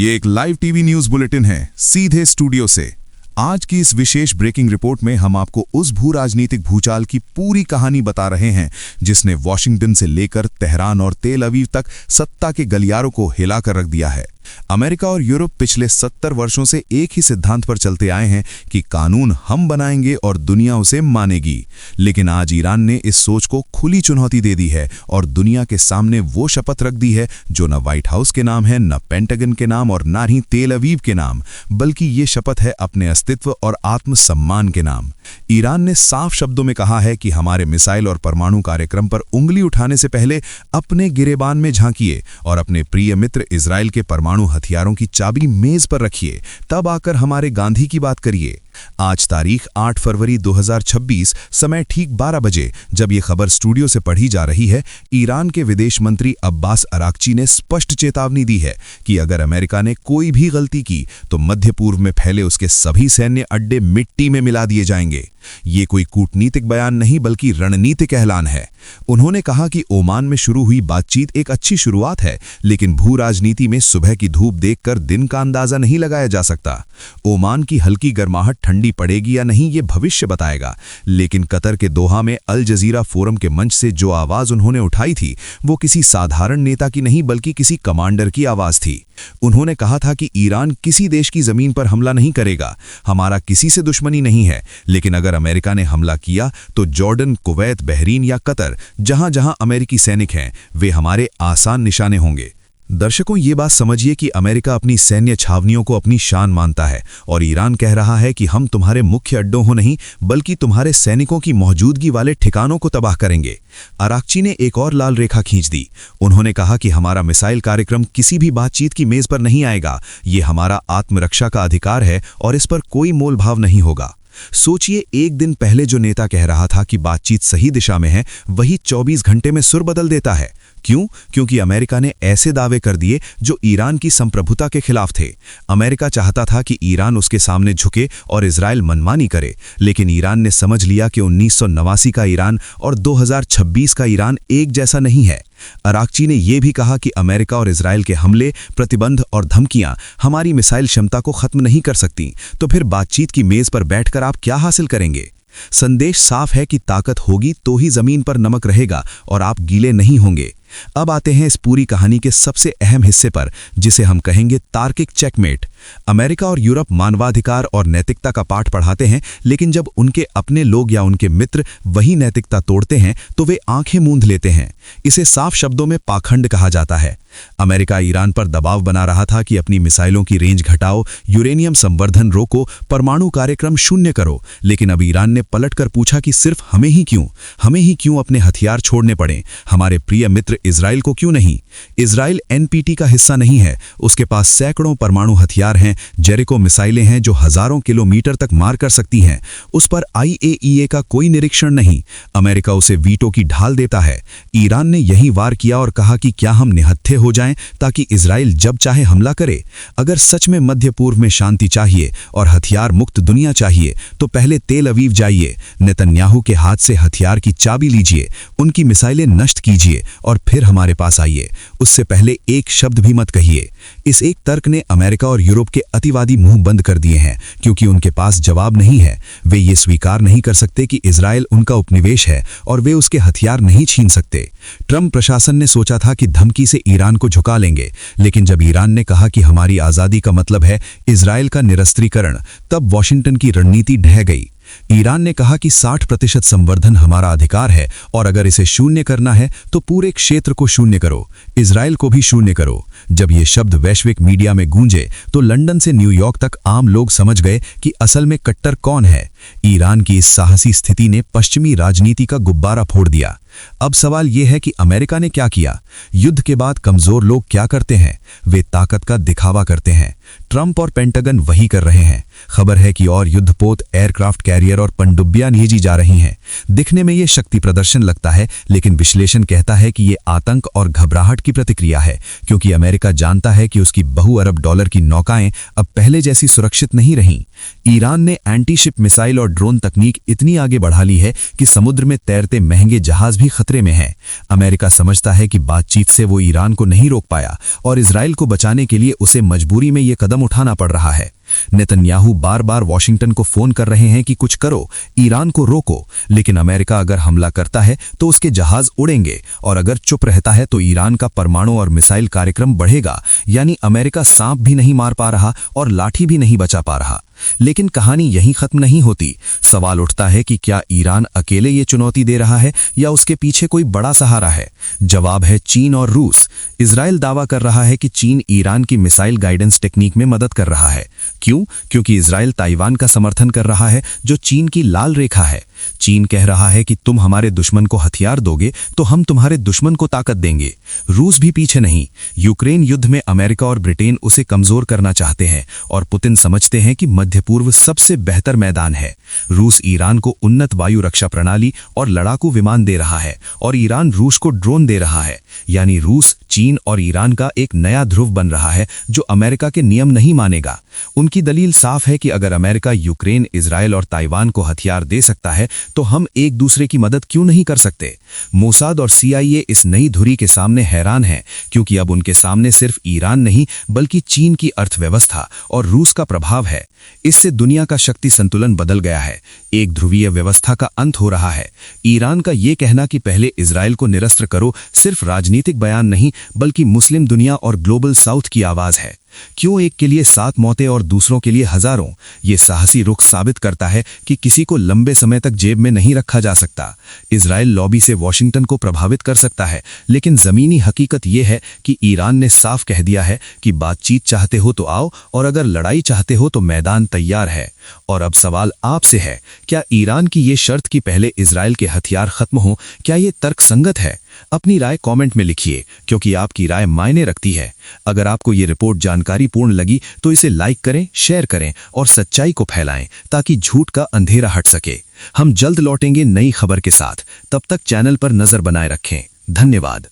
ये एक live TV news bulletin है सीधे स्टूडियो से। आज की इस विशेष ब्रेकिंग रिपोर्ट में हम आपको उस भू राजनीतिक भूचाल की पूरी कहानी बता रहे हैं जिसने वॉशिंगटन से लेकर तेहरान और तेल अवीव तक सत्ता के गलियारों को हिलाकर रख दिया है। अमेरिका और यूरोप पिछले 70 वर्षों से एक ही सिद्धांत पर चलते आए हैं कि कानून हम बनाएंगे और दुनिया उसे मानेगी। लेकिन आज ईरान ने इस सोच को खुली चुनौती दे दी है और दुनिया के सामने वो शपथ रख दी है जो न व्हाइट हाउस के नाम है, न पेंटागन के नाम और न ही तेल अवीव के नाम, बल्कि ये शपथ है अपने अस्तित्व और आत्मसम्मान के नाम। ईरान ने साफ शब्दों में कहा है कि हमारे मिसाइल और परमाणु कार्यक्रम पर उंगली उठाने से पहले अपने गिरेबान में झांकिए और अपने प्रिय मित्र इजराइल के परमाणु हथियारों की चाबी मेज पर रखिए, तब आकर हमारे गांधी की बात करिए। आज तारीख 8 फरवरी 2026 समय ठीक 12 बजे जब ये खबर स्टूडियो से पढ़ी जा रही है, ईरान के विदेश मंत्री अब्बास अराक्ची ने स्पष्ट चेतावनी दी है कि अगर अमेरिका ने कोई भी गलती की तो मध्य पूर्व में फैले उसके सभी सैन्य अड्डे मिट्टी में मिला दिए जाएंगे। ये कोई कूटनीतिक बयान नहीं बल्कि रणनीतिक ऐलान है। उन्होंने कहा कि ओमान में शुरू हुई बातचीत एक अच्छी शुरुआत है, लेकिन भू राजनीति में सुबह की धूप देखकर दिन का अंदाजा नहीं लगाया जा सकता। ओमान की हल्की गर्माहट ठंडी पड़ेगी या नहीं ये भविष्य बताएगा, लेकिन कतर के दोहा में अल जजीरा फोरम के मंच से जो आवाज उन्होंने उठाई थी वो किसी साधारण नेता की नहीं बल्कि किसी कमांडर की आवाज थी। उन्होंने कहा था कि ईरान किसी देश की जमीन पर हमला नहीं करेगा, हमारा किसी से दुश्मनी नहीं है, लेकिन अगर अमेरिका ने हमला किया तो जॉर्डन, कुवैत, बहरीन या कतर, जहां जहां अमेरिकी सैनिक हैं वे हमारे आसान निशाने होंगे। दर्शकों, ये बात समझिए कि अमेरिका अपनी सैन्य छावनियों को अपनी शान मानता है और ईरान कह रहा है कि हम तुम्हारे मुख्य अड्डों हो नहीं बल्कि तुम्हारे सैनिकों की मौजूदगी वाले ठिकानों को तबाह करेंगे। अराक्ची ने एक और लाल रेखा खींच दी। उन्होंने कहा कि हमारा मिसाइल कार्यक्रम किसी भी बातचीत की मेज पर नहीं आएगा, ये हमारा आत्मरक्षा का अधिकार है और इस पर कोई मोलभाव नहीं होगा। सोचिए, एक दिन पहले जो नेता कह रहा था कि बातचीत सही दिशा में है, वही 24 घंटे में सुर बदल देता है। क्यों? क्योंकि अमेरिका ने ऐसे दावे कर दिए जो ईरान की संप्रभुता के खिलाफ थे। अमेरिका चाहता था कि ईरान उसके सामने झुके और इजराइल मनमानी करे, लेकिन ईरान ने समझ लिया कि 1989 का ईरान और 2026 का ईरान एक जैसा नहीं है। अराक्ची ने यह भी कहा कि अमेरिका और इजराइल के हमले, प्रतिबंध और धमकियां हमारी मिसाइल क्षमता को खत्म नहीं कर सकती, तो फिर बातचीत की मेज पर बैठकर आप क्या हासिल करेंगे? संदेश साफ है कि ताकत होगी तो ही जमीन पर नमक रहेगा और आप गीले नहीं होंगे। अब आते हैं इस पूरी कहानी के सबसे अहम हिस्से पर, जिसे हम कहेंगे तार्किक चेकमेट। अमेरिका और यूरोप मानवाधिकार और नैतिकता का पाठ पढ़ाते हैं, लेकिन जब उनके अपने लोग या उनके मित्र वही नैतिकता तोड़ते हैं तो वे आंखें मूंद लेते हैं। इसे साफ शब्दों में पाखंड कहा जाता है। अमेरिका ईरान पर दबाव बना रहा था कि अपनी मिसाइलों की रेंज घटाओ, यूरेनियम संवर्धन रोको, परमाणु कार्यक्रम शून्य करो, लेकिन अब ईरान ने पलटकर पूछा कि सिर्फ हमें ही क्यों अपने हथियार छोड़ने पड़े? हमारे प्रिय मित्र इजराइल को क्यों नहीं? इजराइल एनपीटी का हिस्सा नहीं है, उसके पास सैकड़ों परमाणु हथियार हैं, जेरिको मिसाइलें हैं जो हजारों किलोमीटर तक मार कर सकती हैं। उस पर IAEA का कोई निरीक्षण नहीं। अमेरिका उसे वीटो की ढाल देता है। ईरान ने यही वार किया और कहा कि क्या हम निहत्थे हो जाएं ताकि इजराइल जब चाहे हमला करे? अगर सच में मध्य पूर्व में शांति चाहिए और हथियार मुक्त दुनिया चाहिए तो पहले तेल अवीव जाइए, नेतन्याहू के हाथ से हथियार की चाबी लीजिए, उनकी मिसाइलें नष्ट कीजिए और फिर हमारे पास आइए। उससे पहले एक शब्द भी मत कहिए। इस एक तर्क ने अमेरिका और यूरोप के अतिवादी मुंह बंद कर दिए हैं, क्योंकि उनके पास जवाब नहीं है। वे ये स्वीकार नहीं कर सकते कि इजराइल उनका उपनिवेश है और वे उसके हथियार नहीं छीन सकते। ट्रंप प्रशासन ने सोचा था कि धमकी से ईरान को झुका लेंगे, लेकिन जब ईरान ने कहा कि हमारी आजादी का मतलब है इजराइल का निरस्त्रीकरण, तब वॉशिंगटन की रणनीति ढह गई। ईरान ने कहा कि 60% संवर्धन हमारा अधिकार है और अगर इसे शून्य करना है तो पूरे क्षेत्र को शून्य करो, इजराइल को भी शून्य करो। जब ये शब्द वैश्विक मीडिया में गूंजे तो लंदन से न्यूयॉर्क तक आम लोग समझ गए कि असल में कट्टर कौन है। ईरान की इस साहसी स्थिति ने पश्चिमी राजनीति का गुब्बारा फोड़ दिया। अब सवाल यह है कि अमेरिका ने क्या किया? युद्ध के बाद कमजोर लोग क्या करते हैं? वे ताकत का दिखावा करते हैं। ट्रंप और पेंटागन वही कर रहे हैं। खबर है कि और युद्धपोत, एयरक्राफ्ट कैरियर और पनडुब्बियां भेजी जा रही हैं। दिखने में ये शक्ति प्रदर्शन लगता है, लेकिन विश्लेषण कहता है कि ये आतंक और घबराहट की प्रतिक्रिया है, क्योंकि अमेरिका जानता है कि उसकी बहु अरब डॉलर की नौकाएं अब पहले जैसी सुरक्षित नहीं रहीं। ईरान ने एंटी शिप मिसाइल और ड्रोन तकनीक इतनी आगे बढ़ा ली है कि समुद्र में तैरते महंगे जहाज भी खतरे में हैं। अमेरिका समझता है कि बातचीत से वो ईरान को नहीं रोक पाया और इजराइल को बचाने के लिए उसे मजबूरी में ये कदम उठाना पड़ रहा है। नेतन्याहू बार बार वॉशिंगटन को फोन कर रहे हैं कि कुछ करो, ईरान को रोको, लेकिन अमेरिका अगर हमला करता है तो उसके जहाज उड़ेंगे और अगर चुप रहता है तो ईरान का परमाणु और मिसाइल कार्यक्रम बढ़ेगा। यानी अमेरिका सांप भी नहीं मार पा रहा और लाठी भी नहीं बचा पा रहा। लेकिन कहानी यहीं खत्म नहीं होती। सवाल उठता है कि क्या ईरान अकेले ये चुनौती दे रहा है या उसके पीछे कोई बड़ा सहारा है? जवाब है चीन और रूस। इजराइल दावा कर रहा है कि चीन ईरान की मिसाइल गाइडेंस टेक्निक में मदद कर रहा है। क्यों? क्योंकि इजराइल ताइवान का समर्थन कर रहा है, जो चीन की लाल रेखा है। चीन कह रहा है कि तुम हमारे दुश्मन को हथियार दोगे तो हम तुम्हारे दुश्मन को ताकत देंगे। रूस भी पीछे नहीं। यूक्रेन युद्ध में अमेरिका और ब्रिटेन उसे कमजोर करना चाहते हैं और पुतिन समझते हैं कि मध्य पूर्व सबसे बेहतर मैदान है। रूस ईरान को उन्नत वायु रक्षा प्रणाली और लड़ाकू विमान दे रहा है और ईरान रूस को ड्रोन दे रहा है। यानी रूस, चीन और ईरान का एक नया ध्रुव बन रहा है जो अमेरिका के नियम नहीं मानेगा। उनकी दलील साफ है कि अगर अमेरिका यूक्रेन, इजराइल और ताइवान को हथियार दे सकता है तो हम एक दूसरे की मदद क्यों नहीं कर सकते? मोसाद और CIA इस नई धुरी के सामने हैरान हैं, क्योंकि अब उनके सामने सिर्फ ईरान नहीं बल्कि चीन की अर्थव्यवस्था और रूस का प्रभाव है। इससे दुनिया का शक्ति संतुलन बदल गया है। एक ध्रुवीय व्यवस्था का अंत हो रहा है। ईरान का ये कहना कि पहले इजराइल को निरस्त्र करो सिर्फ राजनीतिक बयान नहीं बल्कि मुस्लिम दुनिया और ग्लोबल साउथ की आवाज है। क्यों एक के लिए 7 मौतें और दूसरों के लिए हजारों? ये साहसी रुख साबित करता है कि किसी को लंबे समय तक जेब में नहीं रखा जा सकता। इजराइल लॉबी से वॉशिंगटन को प्रभावित कर सकता है, लेकिन जमीनी हकीकत यह है कि ईरान ने साफ कह दिया है कि बातचीत चाहते हो तो आओ और अगर लड़ाई चाहते हो तो मैदान तैयार है। और अब सवाल आपसे है, क्या ईरान की ये शर्त कि पहले इजराइल के हथियार खत्म हो, क्या ये तर्कसंगत है? अपनी राय कमेंट में लिखिए, क्योंकि आपकी राय मायने रखती है। अगर आपको ये रिपोर्ट जानकारीपूर्ण लगी तो इसे लाइक करें, शेयर करें और सच्चाई को फैलाएं ताकि झूठ का अंधेरा हट सके। हम जल्द लौटेंगे नई खबर के साथ। तब तक चैनल पर नजर बनाए रखें। धन्यवाद।